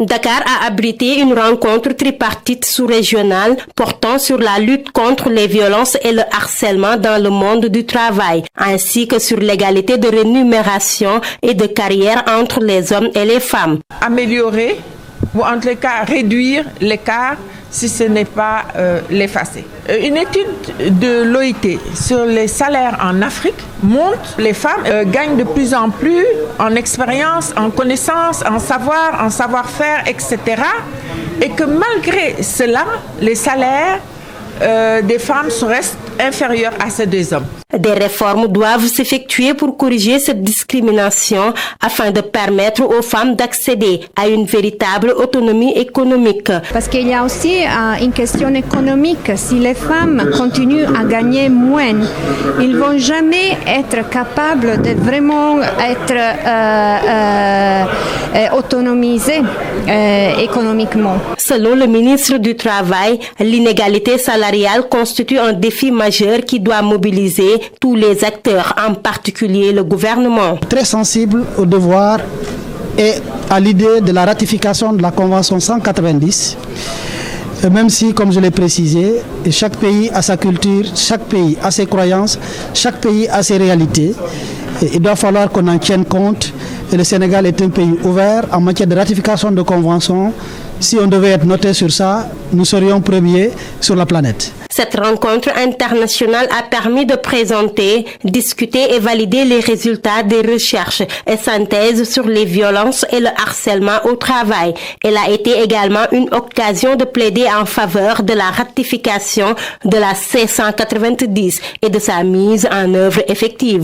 Dakar a abrité une rencontre tripartite sous-régionale portant sur la lutte contre les violences et le harcèlement dans le monde du travail, ainsi que sur l'égalité de rémunération et de carrière entre les hommes et les femmes. Améliorer ou en tout cas réduire l'écart si ce n'est pas l'effacer. Une étude de l'OIT sur les salaires en Afrique montre que les femmes gagnent de plus en plus en expérience, en connaissance, en savoir-faire, etc. Et que malgré cela, les salaires des femmes restent inférieurs à ceux des hommes. Des réformes doivent s'effectuer pour corriger cette discrimination afin de permettre aux femmes d'accéder à une véritable autonomie économique. Parce qu'il y a aussi une question économique. Si les femmes continuent à gagner moins, ils ne vont jamais être capables de vraiment être autonomisées économiquement. Selon le ministre du Travail, l'inégalité salariale constitue un défi majeur qui doit mobiliser tous les acteurs, en particulier le gouvernement. Très sensible au devoir et à l'idée de la ratification de la Convention 190, même si, comme je l'ai précisé, chaque pays a sa culture, chaque pays a ses croyances, chaque pays a ses réalités. Il doit falloir qu'on en tienne compte. Et le Sénégal est un pays ouvert en matière de ratification de conventions. Si on devait être noté sur ça, nous serions premiers sur la planète. Cette rencontre internationale a permis de présenter, discuter et valider les résultats des recherches et synthèses sur les violences et le harcèlement au travail. Elle a été également une occasion de plaider en faveur de la ratification de la C190 et de sa mise en œuvre effective.